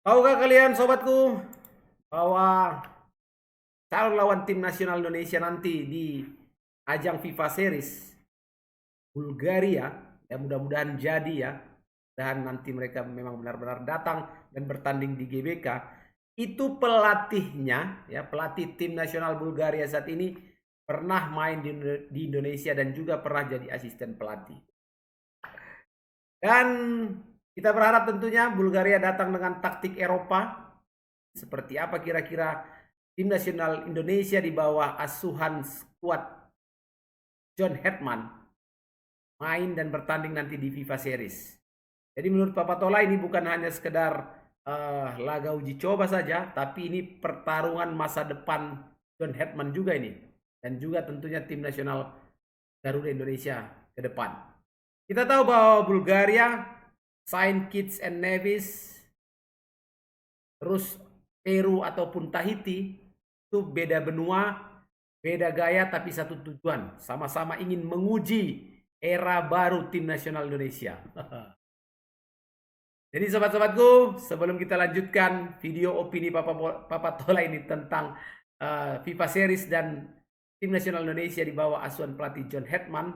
Tahukah kalian sobatku bahwa calon lawan tim nasional Indonesia nanti di ajang FIFA Series Bulgaria, ya mudah-mudahan jadi ya, dan nanti mereka memang benar-benar datang dan bertanding di GBK. Itu pelatihnya, ya pelatih tim nasional Bulgaria saat ini pernah main di Indonesia dan juga pernah jadi asisten pelatih. Dan kita berharap tentunya Bulgaria datang dengan taktik Eropa. Seperti apa kira-kira tim nasional Indonesia di bawah asuhan skuad John Hetman main dan bertanding nanti di FIFA Series. Jadi menurut Papa Tola ini bukan hanya sekedar laga uji coba saja, tapi ini pertarungan masa depan John Hetman juga ini. Dan juga tentunya tim nasional Garuda Indonesia ke depan. Kita tahu bahwa Bulgaria, Saint Kitts and Nevis, terus Peru ataupun Tahiti itu beda benua, beda gaya tapi satu tujuan, sama-sama ingin menguji era baru tim nasional Indonesia. Jadi sobat-sobatku, sebelum kita lanjutkan video opini Papa Tola ini tentang FIFA Series dan tim nasional Indonesia di bawah asuhan pelatih John Hetman,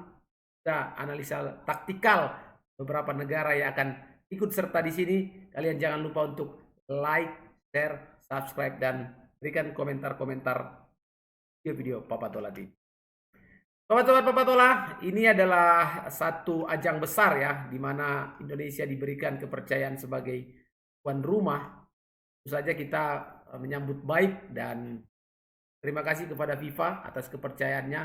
kita analisa taktikal beberapa negara yang akan ikut serta di sini. Kalian jangan lupa untuk like, share, subscribe, dan berikan komentar-komentar video-video Papa Tola TV. Sobat-sobat Papa Tola, ini adalah satu ajang besar ya, di mana Indonesia diberikan kepercayaan sebagai tuan rumah. Tentu saja kita menyambut baik dan terima kasih kepada FIFA atas kepercayaannya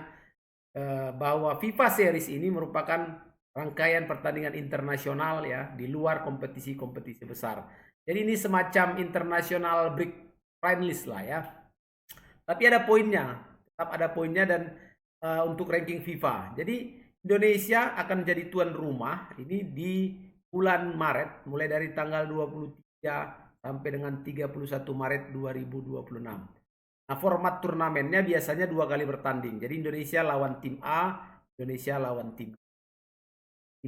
bahwa FIFA Series ini merupakan rangkaian pertandingan internasional ya, di luar kompetisi-kompetisi besar. Jadi ini semacam internasional break finalist lah ya. Tapi ada poinnya, tetap ada poinnya dan untuk ranking FIFA. Jadi Indonesia akan jadi tuan rumah ini di bulan Maret, mulai dari tanggal 23 sampai dengan 31 Maret 2026. Nah, format turnamennya biasanya 2 kali bertanding. Jadi Indonesia lawan tim A, Indonesia lawan tim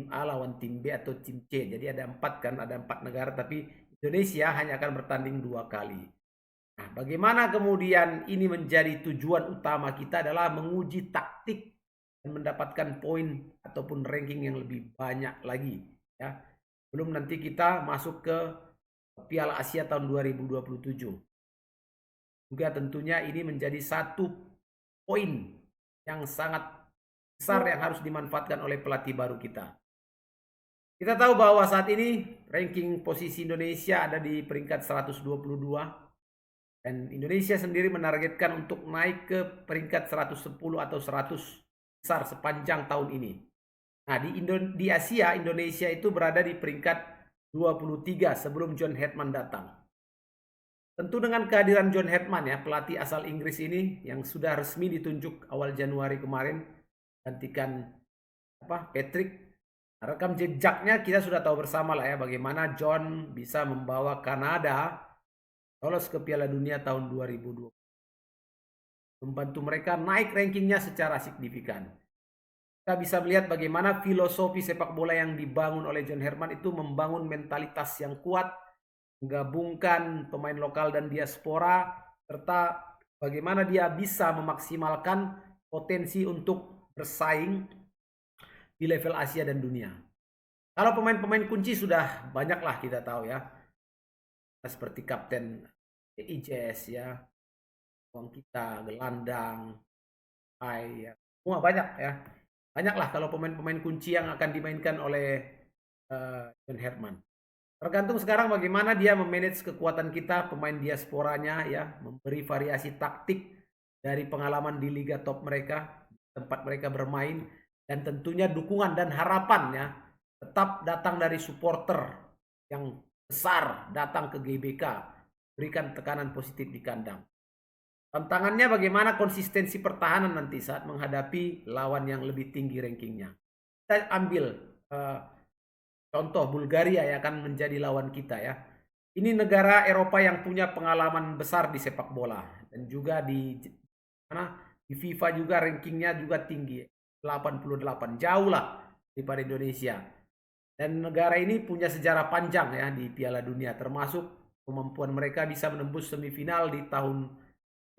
A lawan tim B atau tim C. Jadi ada 4 kan, ada 4 negara, tapi Indonesia hanya akan bertanding 2 kali. Nah, bagaimana kemudian ini menjadi tujuan utama kita adalah menguji taktik dan mendapatkan poin ataupun ranking yang lebih banyak lagi ya. Belum nanti kita masuk ke Piala Asia tahun 2027. Juga tentunya ini menjadi satu poin yang sangat besar yang harus dimanfaatkan oleh pelatih baru kita. Kita tahu bahwa saat ini ranking posisi Indonesia ada di peringkat 122. Dan Indonesia sendiri menargetkan untuk naik ke peringkat 110 atau 100 besar sepanjang tahun ini. Nah, di Asia, Indonesia itu berada di peringkat 23 sebelum John Hetman datang. Tentu dengan kehadiran John Hetman ya, pelatih asal Inggris ini yang sudah resmi ditunjuk awal Januari kemarin, gantikan Patrick. Rekam jejaknya kita sudah tahu bersama lah ya, bagaimana John bisa membawa Kanada lolos ke Piala Dunia tahun 2020. Membantu mereka naik rankingnya secara signifikan. Kita bisa melihat bagaimana filosofi sepak bola yang dibangun oleh John Hetman itu membangun mentalitas yang kuat, menggabungkan pemain lokal dan diaspora, serta bagaimana dia bisa memaksimalkan potensi untuk bersaing di level Asia dan dunia. Kalau pemain-pemain kunci sudah banyaklah kita tahu ya, seperti Kapten Ijes ya, uang kita, gelandang, ya, semua banyak ya. Banyaklah kalau pemain-pemain kunci yang akan dimainkan oleh John Hetman. Tergantung sekarang bagaimana dia memanage kekuatan kita, pemain diasporanya ya, memberi variasi taktik dari pengalaman di liga top mereka, tempat mereka bermain, dan tentunya dukungan dan harapannya tetap datang dari supporter yang besar datang ke GBK. Berikan tekanan positif di kandang. Tantangannya bagaimana konsistensi pertahanan nanti saat menghadapi lawan yang lebih tinggi rankingnya. Kita ambil contoh Bulgaria yang akan menjadi lawan kita ya. Ini negara Eropa yang punya pengalaman besar di sepak bola dan juga di FIFA juga rankingnya juga tinggi, 88, jauh lah daripada Indonesia. Dan negara ini punya sejarah panjang ya di Piala Dunia, termasuk kemampuan mereka bisa menembus semifinal di tahun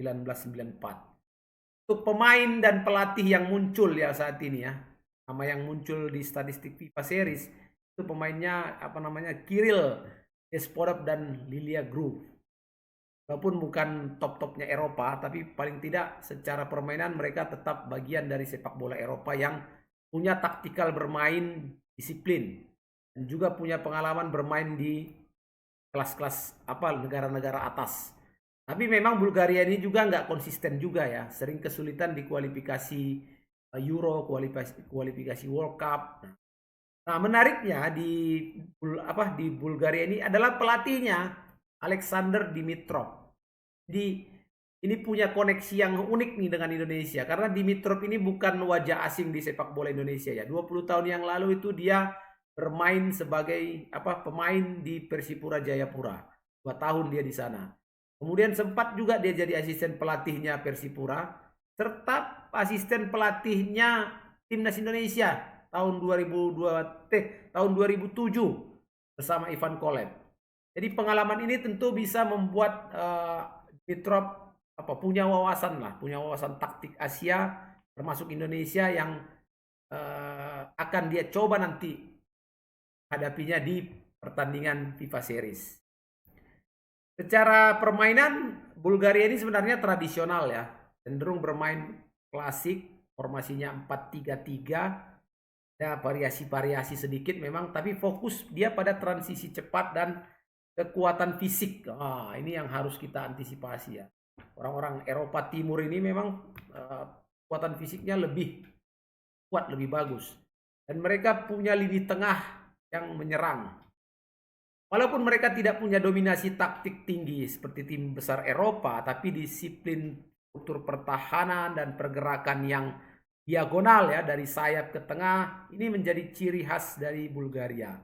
1994. Untuk pemain dan pelatih yang muncul ya saat ini ya, nama yang muncul di statistik FIFA Series itu pemainnya apa namanya Kirill Desporov dan Lilia Groove. Walaupun bukan top-topnya Eropa, tapi paling tidak secara permainan mereka tetap bagian dari sepak bola Eropa yang punya taktikal bermain disiplin dan juga punya pengalaman bermain di kelas-kelas apa negara-negara atas. Tapi memang Bulgaria ini juga nggak konsisten juga ya, sering kesulitan di kualifikasi Euro, kualifikasi World Cup. Nah, menariknya di Bulgaria ini adalah pelatihnya Alexander Dimitrov. Jadi ini punya koneksi yang unik nih dengan Indonesia karena Dimitrov ini bukan wajah asing di sepak bola Indonesia ya. 20 tahun yang lalu itu dia bermain sebagai pemain di Persipura Jayapura. 2 tahun dia di sana. Kemudian sempat juga dia jadi asisten pelatihnya Persipura serta asisten pelatihnya Timnas Indonesia tahun 2007 bersama Ivan Kolev. Jadi pengalaman ini tentu bisa membuat Dimitrov punya wawasan taktik Asia termasuk Indonesia yang akan dia coba nanti hadapinya di pertandingan FIFA Series. Secara permainan Bulgaria ini sebenarnya tradisional ya, cenderung bermain klasik, formasinya 4-3-3. Ada variasi-variasi sedikit memang, tapi fokus dia pada transisi cepat dan kekuatan fisik. Ini yang harus kita antisipasi ya. Orang-orang Eropa Timur ini memang kekuatan fisiknya lebih kuat, lebih bagus. Dan mereka punya lini tengah yang menyerang. Walaupun mereka tidak punya dominasi taktik tinggi seperti tim besar Eropa, tapi disiplin struktur pertahanan dan pergerakan yang diagonal ya dari sayap ke tengah ini menjadi ciri khas dari Bulgaria.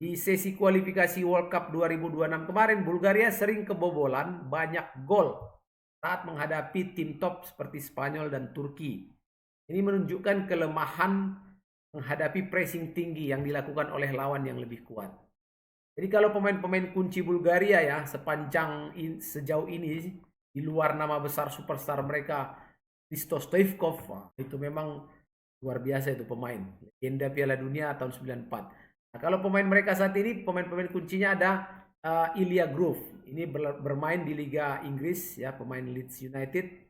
Di sesi kualifikasi World Cup 2026 kemarin Bulgaria sering kebobolan banyak gol saat menghadapi tim top seperti Spanyol dan Turki. Ini menunjukkan kelemahan menghadapi pressing tinggi yang dilakukan oleh lawan yang lebih kuat. Jadi kalau pemain-pemain kunci Bulgaria ya sejauh ini di luar nama besar superstar mereka Hristo Stoichkov itu memang luar biasa itu pemain legenda Piala Dunia tahun 94. Nah, kalau pemain mereka saat ini pemain-pemain kuncinya ada Lilia Groove. Ini bermain di Liga Inggris ya, pemain Leeds United.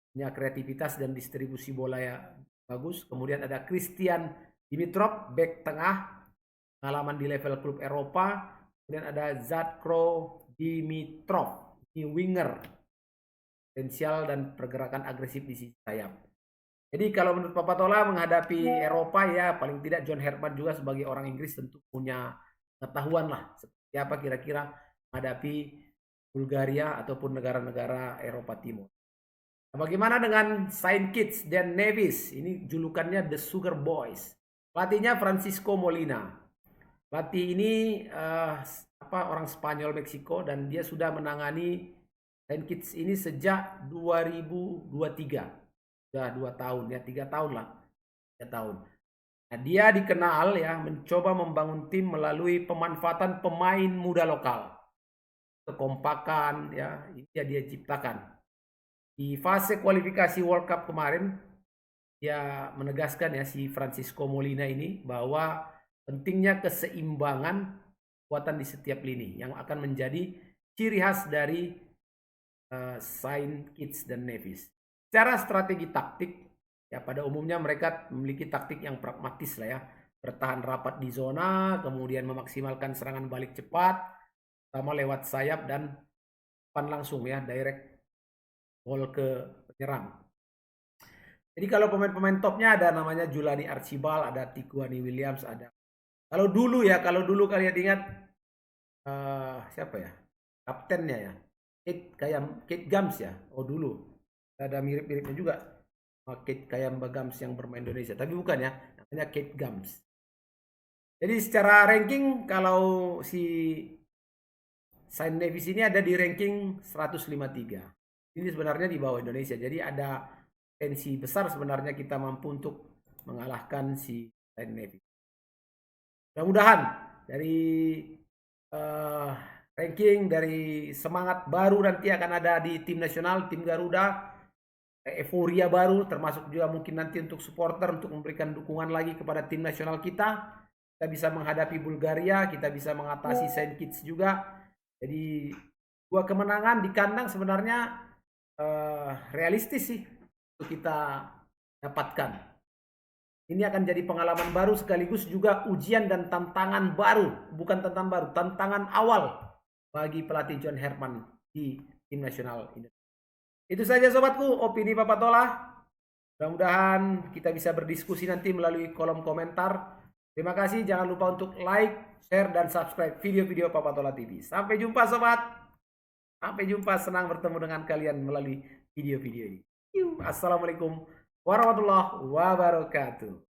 Punya kreativitas dan distribusi bola ya bagus. Kemudian ada Christian Dimitrov back tengah, pengalaman di level klub Eropa. Kemudian ada Zatko Dimitrov, di winger, potensial dan pergerakan agresif di sisi sayap. Jadi kalau menurut Papa Tola menghadapi Eropa ya paling tidak John Herdman juga sebagai orang Inggris tentu punya pengetahuan lah seperti apa kira-kira menghadapi Bulgaria ataupun negara-negara Eropa Timur. Nah, bagaimana dengan Saint Kitts dan Nevis? Ini julukannya The Sugar Boys. Pelatihnya Francisco Molina. Pelatih ini orang Spanyol Meksiko dan dia sudah menangani Saint Kitts ini sejak 2023. Sudah 2 tahun ya, 3 tahun lah. 3 tahun. Nah, dia dikenal ya mencoba membangun tim melalui pemanfaatan pemain muda lokal. Kekompakan ya, ini dia ciptakan. Di fase kualifikasi World Cup kemarin dia menegaskan ya si Francisco Molina ini bahwa pentingnya keseimbangan kekuatan di setiap lini yang akan menjadi ciri khas dari Saint Kitts dan Nevis. Secara strategi taktik, ya pada umumnya mereka memiliki taktik yang pragmatis lah ya. Bertahan rapat di zona, kemudian memaksimalkan serangan balik cepat, sama lewat sayap dan depan langsung ya, direct ball ke penyerang. Jadi kalau pemain-pemain topnya ada namanya Julani Archibald, ada Tiguani Williams, ada. Kalau dulu kalian ingat siapa ya? Kaptennya ya. Kate Gams ya. Oh dulu. Ada mirip-miripnya juga Kate Gams yang bermain Indonesia, tapi bukan ya, namanya Kate Gams. Jadi secara ranking kalau si Saint Nevis ini ada di ranking 153. Ini sebenarnya di bawah Indonesia. Jadi ada potensi besar sebenarnya kita mampu untuk mengalahkan si Saint Nevis. Mudah-mudahan dari ranking, dari semangat baru nanti akan ada di tim nasional, tim Garuda, euforia baru, termasuk juga mungkin nanti untuk supporter untuk memberikan dukungan lagi kepada tim nasional kita. Kita bisa menghadapi Bulgaria, kita bisa mengatasi Saint Kitts juga. Jadi dua kemenangan di kandang sebenarnya realistis sih untuk kita dapatkan. Ini akan jadi pengalaman baru sekaligus juga ujian dan tantangan baru, bukan tantangan baru, tantangan awal bagi pelatih John Herman di tim nasional Indonesia. Itu saja sobatku, opini Papa Tola. Mudah-mudahan kita bisa berdiskusi nanti melalui kolom komentar. Terima kasih, jangan lupa untuk like, share, dan subscribe video-video Papa Tola TV. Sampai jumpa sobat. Sampai jumpa, senang bertemu dengan kalian melalui video-video ini. Assalamualaikum warahmatullahi wabarakatuh.